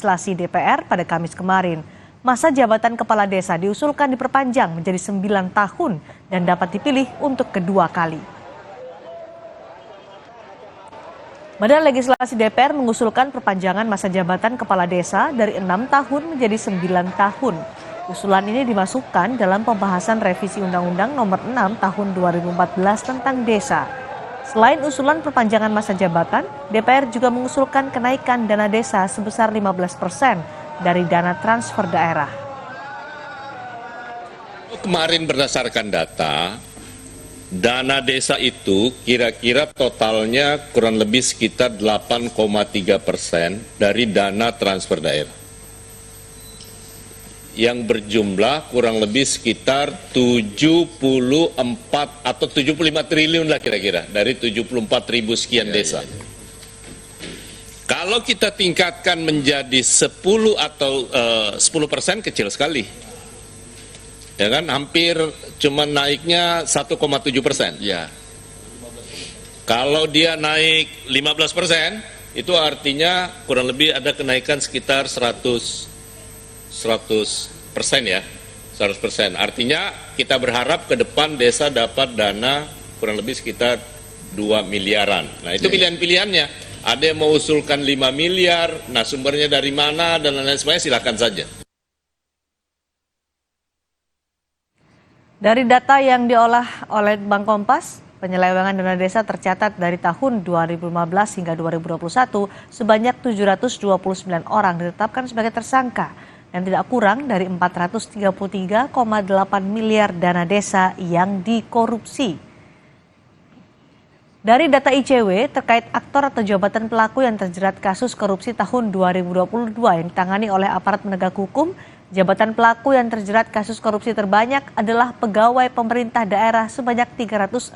legislasi DPR pada Kamis kemarin. Masa jabatan kepala desa diusulkan diperpanjang menjadi 9 tahun dan dapat dipilih untuk kedua kali. Badan Legislasi DPR mengusulkan perpanjangan masa jabatan kepala desa dari 6 tahun menjadi 9 tahun. Usulan ini dimasukkan dalam pembahasan revisi Undang-Undang Nomor 6 Tahun 2014 tentang desa. Selain usulan perpanjangan masa jabatan, DPR juga mengusulkan kenaikan dana desa sebesar 15% dari dana transfer daerah. Kemarin berdasarkan data, dana desa itu kira-kira totalnya kurang lebih sekitar 8,3% dari dana transfer daerah. Yang berjumlah kurang lebih sekitar 74 atau 75 triliun lah kira-kira dari 74 ribu sekian desa. Kalau kita tingkatkan menjadi 10 atau 10% kecil sekali. Ya kan, hampir cuma naiknya 1,7%. Ya. Kalau dia naik 15%, itu artinya kurang lebih ada kenaikan sekitar 100% ya, 100%. Artinya kita berharap ke depan desa dapat dana kurang lebih sekitar 2 miliaran. Nah itu pilihan-pilihannya. Ada yang mau usulkan 5 miliar, nah sumbernya dari mana dan lain-lain sebagainya silakan saja. Dari data yang diolah oleh Bank Kompas, penyelewengan dana desa tercatat dari tahun 2015 hingga 2021 sebanyak 729 orang ditetapkan sebagai tersangka dan tidak kurang dari 433,8 miliar dana desa yang dikorupsi. Dari data ICW terkait aktor atau jabatan pelaku yang terjerat kasus korupsi tahun 2022 yang ditangani oleh aparat penegak hukum, jabatan pelaku yang terjerat kasus korupsi terbanyak adalah pegawai pemerintah daerah sebanyak 365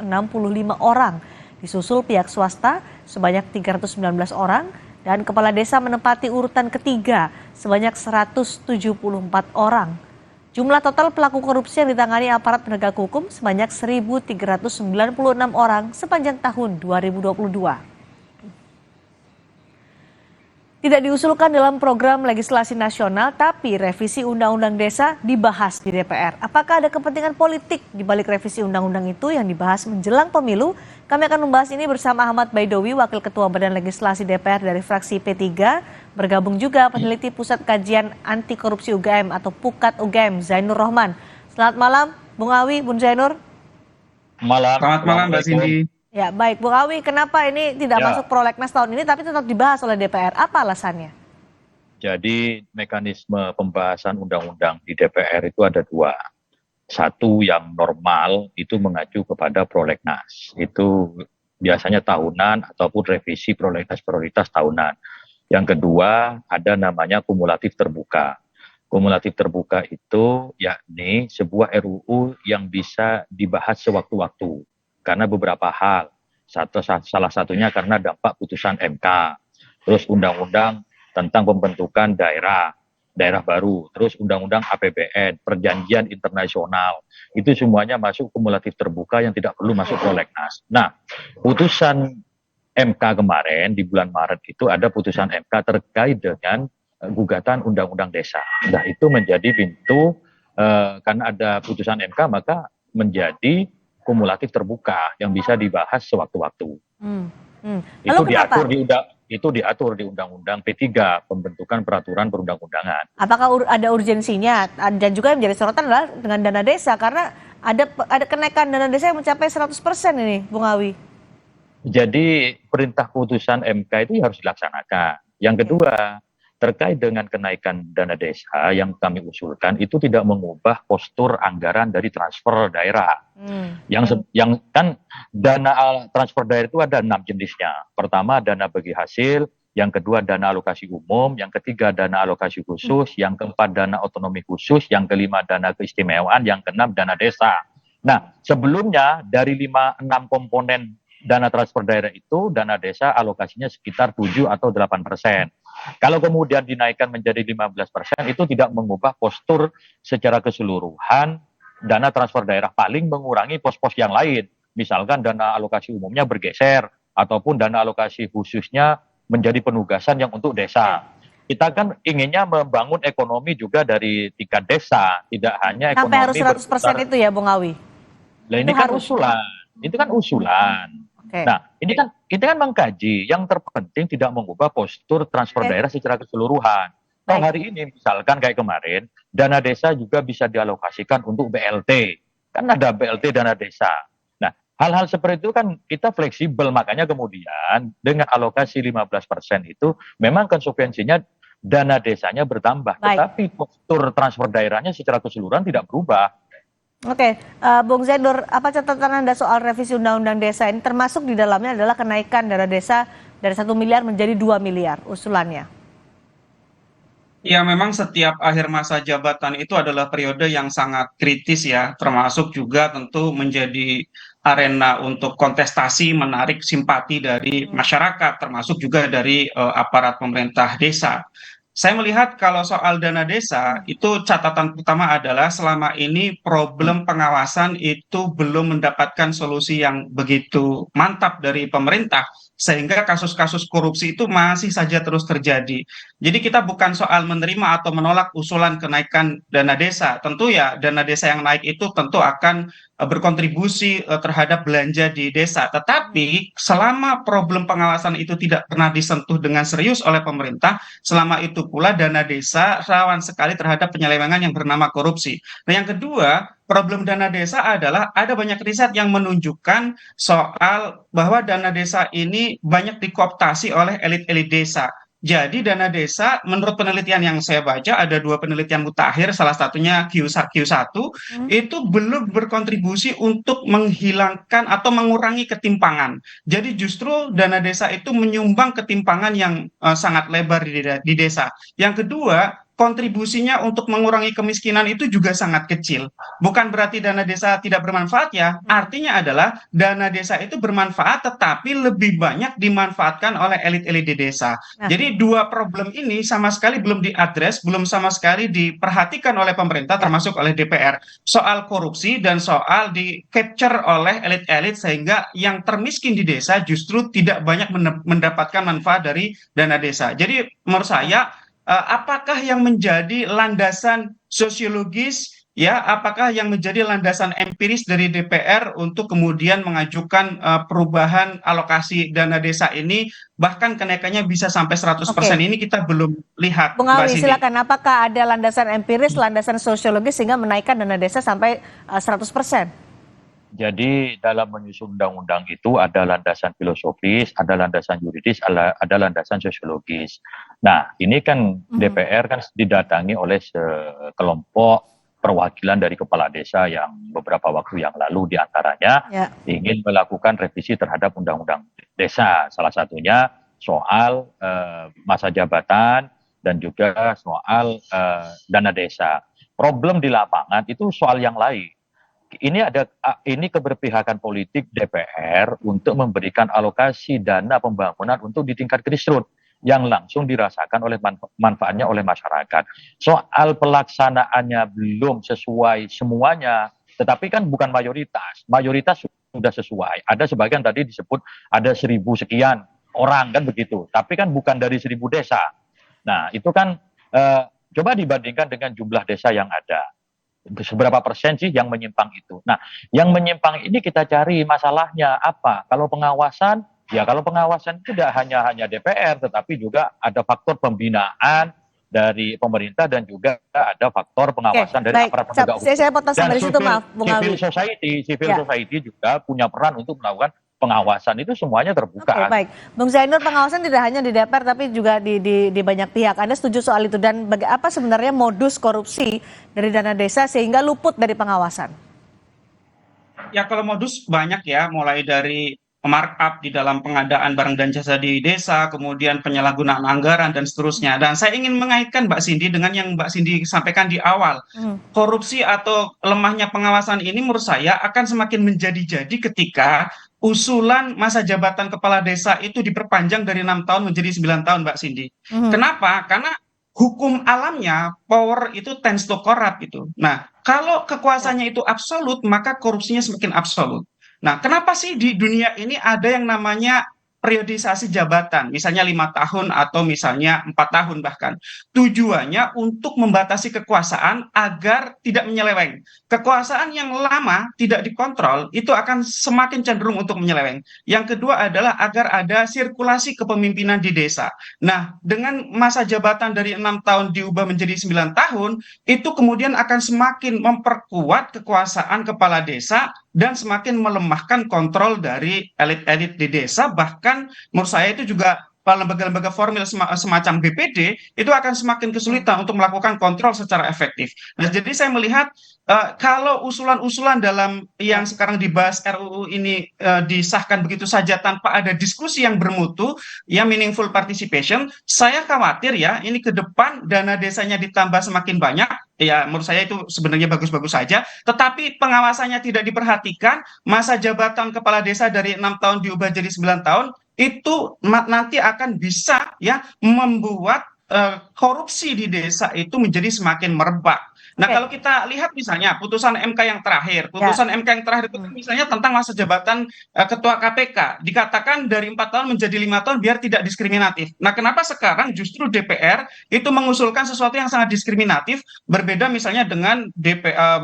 orang, disusul pihak swasta sebanyak 319 orang, dan kepala desa menempati urutan ketiga sebanyak 174 orang. Jumlah total pelaku korupsi yang ditangani aparat penegak hukum sebanyak 1.396 orang sepanjang tahun 2022. Tidak diusulkan dalam program legislasi nasional, tapi revisi Undang-Undang Desa dibahas di DPR. Apakah ada kepentingan politik di balik revisi undang-undang itu yang dibahas menjelang pemilu? Kami akan membahas ini bersama Ahmad Baidowi, Wakil Ketua Badan Legislasi DPR dari fraksi P3. Bergabung juga peneliti Pusat Kajian Anti Korupsi UGM atau Pukat UGM, Zainur Rohman. Selamat malam, Bung Awi, Bung Zainur. Selamat malam, Mbak Cindy. Ya, baik. Bung Awi, kenapa ini tidak masuk prolegnas tahun ini tapi tetap dibahas oleh DPR? Apa alasannya? Jadi mekanisme pembahasan undang-undang di DPR itu ada dua. Satu yang normal itu mengacu kepada prolegnas. Itu biasanya tahunan ataupun revisi prolegnas prioritas tahunan. Yang kedua ada namanya kumulatif terbuka. Kumulatif terbuka itu yakni sebuah RUU yang bisa dibahas sewaktu-waktu. Karena beberapa hal, salah satunya karena dampak putusan MK, terus undang-undang tentang pembentukan daerah baru, terus undang-undang APBN, perjanjian internasional, itu semuanya masuk kumulatif terbuka yang tidak perlu masuk prolegnas. Nah, putusan MK kemarin di bulan Maret itu ada putusan MK terkait dengan gugatan undang-undang desa. Nah, itu menjadi pintu, karena ada putusan MK maka menjadi kumulatif terbuka yang bisa dibahas sewaktu-waktu. Itu diatur di Undang-Undang P3, pembentukan peraturan perundang-undangan. Apakah ada urgensinya? Dan juga yang menjadi sorotan adalah dengan dana desa, karena ada kenaikan dana desa yang mencapai 100% ini, Bung Awi. Jadi perintah putusan MK itu harus dilaksanakan. Yang kedua, terkait dengan kenaikan dana desa yang kami usulkan itu tidak mengubah postur anggaran dari transfer daerah. Yang kan dana transfer daerah itu ada 6 jenisnya. Pertama dana bagi hasil, yang kedua dana alokasi umum, yang ketiga dana alokasi khusus, yang keempat dana otonomi khusus, yang kelima dana keistimewaan, yang keenam dana desa. Nah, sebelumnya dari 5-6 komponen dana transfer daerah itu, dana desa alokasinya sekitar 7 atau 8%. Kalau kemudian dinaikkan menjadi 15%, itu tidak mengubah postur secara keseluruhan dana transfer daerah, paling mengurangi pos-pos yang lain. Misalkan dana alokasi umumnya bergeser, ataupun dana alokasi khususnya menjadi penugasan yang untuk desa. kita kan inginnya membangun ekonomi juga dari tingkat desa, tidak hanya Sampai harus ekonomi 100% itu ya, Bung Awi? Nah, ini Itu kan harus. usulan. Itu kan usulan. Oke. Nah, ini kan kita kan mengkaji. Yang terpenting tidak mengubah postur transfer Oke. daerah secara keseluruhan. Kalau Baik. hari ini misalkan kayak kemarin, dana desa juga bisa dialokasikan untuk BLT. Kan ada BLT dana desa. Nah, hal-hal seperti itu kan kita fleksibel. Makanya kemudian dengan alokasi 15% itu memang konsekuensinya dana desanya bertambah. Baik. Tetapi postur transfer daerahnya secara keseluruhan tidak berubah. Oke, Bung Zainur, apa catatan Anda soal revisi Undang-Undang Desa ini? Termasuk di dalamnya adalah kenaikan dana desa dari 1 miliar menjadi 2 miliar usulannya. Ya, memang setiap akhir masa jabatan itu adalah periode yang sangat kritis ya, termasuk juga tentu menjadi arena untuk kontestasi, menarik simpati dari masyarakat, termasuk juga dari aparat pemerintah desa. Saya melihat kalau soal dana desa, itu catatan pertama adalah selama ini problem pengawasan itu belum mendapatkan solusi yang begitu mantap dari pemerintah, sehingga kasus-kasus korupsi itu masih saja terus terjadi. Jadi kita bukan soal menerima atau menolak usulan kenaikan dana desa. Tentu ya dana desa yang naik itu tentu akan berkontribusi terhadap belanja di desa. Tetapi selama problem pengawasan itu tidak pernah disentuh dengan serius oleh pemerintah, selama itu pula dana desa rawan sekali terhadap penyelewengan yang bernama korupsi. Nah, yang kedua, problem dana desa adalah ada banyak riset yang menunjukkan soal bahwa dana desa ini banyak dikooptasi oleh elit-elit desa. Jadi dana desa, menurut penelitian yang saya baca, ada 2 penelitian mutakhir, salah satunya Q1, itu belum berkontribusi untuk menghilangkan atau mengurangi ketimpangan. Jadi justru dana desa itu menyumbang ketimpangan yang sangat lebar di desa. Yang kedua, kontribusinya untuk mengurangi kemiskinan itu juga sangat kecil. Bukan berarti dana desa tidak bermanfaat ya, artinya adalah dana desa itu bermanfaat tetapi lebih banyak dimanfaatkan oleh elit-elit di desa. Nah. Jadi 2 problem ini sama sekali belum diadres, belum sama sekali diperhatikan oleh pemerintah termasuk oleh DPR. Soal korupsi dan soal di-capture oleh elit-elit sehingga yang termiskin di desa justru tidak banyak mendapatkan manfaat dari dana desa. Jadi menurut saya apakah yang menjadi landasan sosiologis ya, apakah yang menjadi landasan empiris dari DPR untuk kemudian mengajukan perubahan alokasi dana desa ini, bahkan kenaikannya bisa sampai 100%. Ini kita belum lihat. Bung Awi, silakan. Apakah ada landasan empiris, landasan sosiologis sehingga menaikkan dana desa sampai 100%? Jadi dalam menyusun undang-undang itu ada landasan filosofis, ada landasan yuridis, ada landasan sosiologis. Nah, ini kan DPR kan didatangi oleh sekelompok perwakilan dari kepala desa yang beberapa waktu yang lalu diantaranya ingin melakukan revisi terhadap undang-undang desa. Salah satunya soal masa jabatan dan juga soal dana desa. Problem di lapangan itu soal yang lain. Ini keberpihakan politik DPR untuk memberikan alokasi dana pembangunan untuk di tingkat grassroots yang langsung dirasakan oleh manfaatnya oleh masyarakat. Soal pelaksanaannya belum sesuai semuanya, tetapi kan bukan mayoritas. Mayoritas sudah sesuai. Ada sebagian tadi disebut ada 1.000 sekian orang kan begitu, tapi kan bukan dari 1.000 desa. Nah, itu kan coba dibandingkan dengan jumlah desa yang ada. Seberapa persen sih yang menyimpang itu? Nah, yang menyimpang ini kita cari masalahnya apa? Kalau pengawasan itu tidak hanya DPR, tetapi juga ada faktor pembinaan dari pemerintah dan juga ada faktor pengawasan dari aparat penegak hukum. Saya potong sampai di situ, maaf, Bung Awi. Civil society juga punya peran untuk melakukan pengawasan, itu semuanya terbuka. Oke, baik. Bung Zainur, pengawasan tidak hanya di DPR tapi juga di banyak pihak. Anda setuju soal itu? Dan apa sebenarnya modus korupsi dari dana desa sehingga luput dari pengawasan? Ya, kalau modus banyak ya, mulai dari markup di dalam pengadaan barang dan jasa di desa, kemudian penyalahgunaan anggaran dan seterusnya. Dan saya ingin mengaitkan Mbak Cindy dengan yang Mbak Cindy sampaikan di awal. Korupsi atau lemahnya pengawasan ini menurut saya akan semakin menjadi-jadi ketika usulan masa jabatan kepala desa itu diperpanjang dari 6 tahun menjadi 9 tahun, Mbak Cindy. Kenapa? Karena hukum alamnya power itu tends to corrupt itu. Nah, kalau kekuasaannya itu absolut, maka korupsinya semakin absolut. Nah, kenapa sih di dunia ini ada yang namanya periodisasi jabatan, misalnya 5 tahun atau misalnya 4 tahun bahkan. Tujuannya untuk membatasi kekuasaan agar tidak menyeleweng. Kekuasaan yang lama tidak dikontrol itu akan semakin cenderung untuk menyeleweng. Yang kedua adalah agar ada sirkulasi kepemimpinan di desa. Nah, dengan masa jabatan dari 6 tahun diubah menjadi 9 tahun, itu kemudian akan semakin memperkuat kekuasaan kepala desa dan semakin melemahkan kontrol dari elit-elit di desa. Bahkan menurut saya itu juga lembaga-lembaga formil semacam BPD itu akan semakin kesulitan untuk melakukan kontrol secara efektif. Nah, jadi saya melihat kalau usulan-usulan dalam yang sekarang dibahas RUU ini disahkan begitu saja tanpa ada diskusi yang bermutu, ya meaningful participation, saya khawatir ya ini ke depan dana desanya ditambah semakin banyak, ya menurut saya itu sebenarnya bagus-bagus saja, tetapi pengawasannya tidak diperhatikan, masa jabatan kepala desa dari 6 tahun diubah jadi 9 tahun, itu nanti akan bisa ya membuat korupsi di desa itu menjadi semakin merebak. Nah, kalau kita lihat misalnya putusan MK yang terakhir, itu kan misalnya tentang masa jabatan ketua KPK, dikatakan dari 4 tahun menjadi 5 tahun biar tidak diskriminatif. Nah, kenapa sekarang justru DPR itu mengusulkan sesuatu yang sangat diskriminatif, berbeda misalnya dengan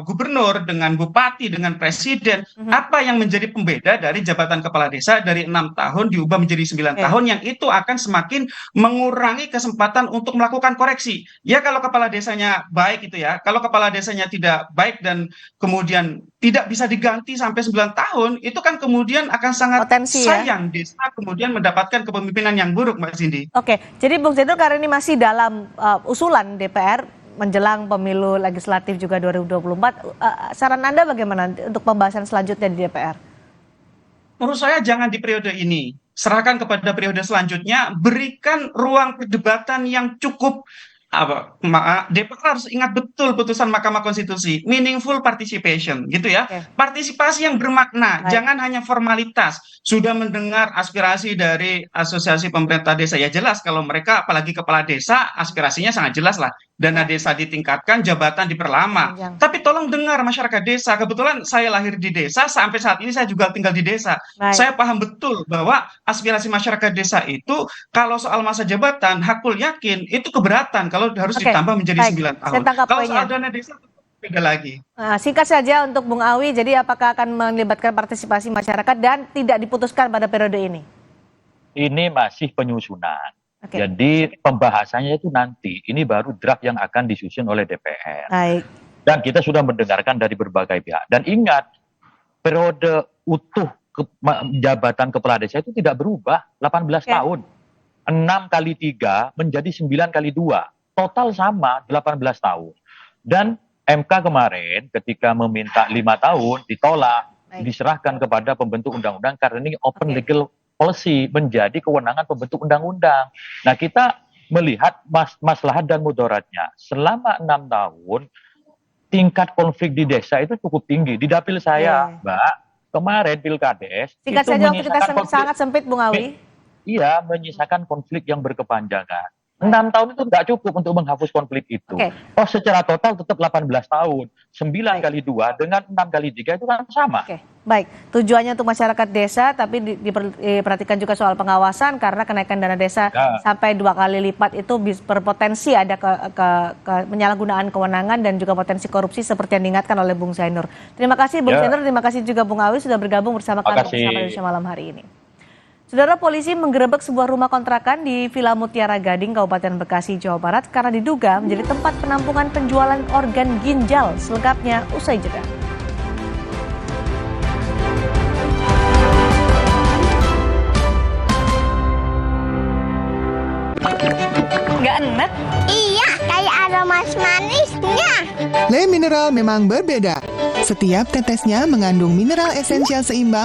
gubernur, dengan bupati, dengan presiden. Apa yang menjadi pembeda dari jabatan kepala desa dari 6 tahun diubah menjadi 9 tahun, yang itu akan semakin mengurangi kesempatan untuk melakukan koreksi. Ya, kalau kepala desanya baik itu ya, kalau kepala desanya tidak baik dan kemudian tidak bisa diganti sampai 9 tahun, itu kan kemudian akan sangat sayang desa kemudian mendapatkan kepemimpinan yang buruk, Mbak Cindy. Oke, jadi Bung Zainur karena ini masih dalam usulan DPR menjelang pemilu legislatif juga 2024, saran Anda bagaimana untuk pembahasan selanjutnya di DPR? Menurut saya jangan di periode ini, serahkan kepada periode selanjutnya, berikan ruang perdebatan yang cukup. DPR harus ingat betul putusan Mahkamah Konstitusi, meaningful participation, gitu ya. Partisipasi yang bermakna, jangan hanya formalitas. Sudah mendengar aspirasi dari Asosiasi Pemerintah Desa, ya jelas kalau mereka apalagi kepala desa aspirasinya sangat jelas lah. Dana desa ditingkatkan, jabatan diperlama. Tapi tolong dengar masyarakat desa. Kebetulan saya lahir di desa, sampai saat ini saya juga tinggal di desa. Saya paham betul bahwa aspirasi masyarakat desa itu kalau soal masa jabatan, Hakul yakin itu keberatan kalau harus ditambah menjadi 9 tahun. Kalau soal dana desa beda lagi. Singkat saja untuk Bung Awi, jadi apakah akan melibatkan partisipasi masyarakat dan tidak diputuskan pada periode ini? Ini masih penyusunan. Jadi pembahasannya itu nanti, ini baru draft yang akan disusun oleh DPR. Dan kita sudah mendengarkan dari berbagai pihak. Dan ingat, periode utuh jabatan kepala desa itu tidak berubah, 18 tahun. 6 kali 3 menjadi 9 kali 2. Total sama, 18 tahun. Dan MK kemarin ketika meminta 5 tahun, ditolak, diserahkan kepada pembentuk undang-undang karena ini open legal policy, menjadi kewenangan pembentuk undang-undang. Nah, kita melihat maslahat dan mudaratnya. Selama 6 tahun, tingkat konflik di desa itu cukup tinggi. Di dapil saya, Mbak, kemarin Pilkades, singkat saja waktu kita sangat sempit, Bung Awi. Iya, menyisakan konflik yang berkepanjangan. 6 tahun itu nggak cukup untuk menghapus konflik itu. Oh, secara total tetap 18 tahun. 9 kali 2 dengan 6 kali 3 itu kan sama. Baik, tujuannya untuk masyarakat desa, tapi diperhatikan juga soal pengawasan karena kenaikan dana desa sampai 2 kali lipat itu berpotensi ada penyalahgunaan kewenangan dan juga potensi korupsi seperti yang diingatkan oleh Bung Zainur. Terima kasih Bung Zainur, terima kasih juga Bung Awi sudah bergabung bersama kami bersama Indonesia Malam hari ini. Saudara, polisi menggerebek sebuah rumah kontrakan di Villa Mutiara Gading, Kabupaten Bekasi, Jawa Barat karena diduga menjadi tempat penampungan penjualan organ ginjal. Selengkapnya usai jeda. Nggak enak? Iya, kayak ada manis-manisnya. Le Mineral memang berbeda. Setiap tetesnya mengandung mineral esensial seimbang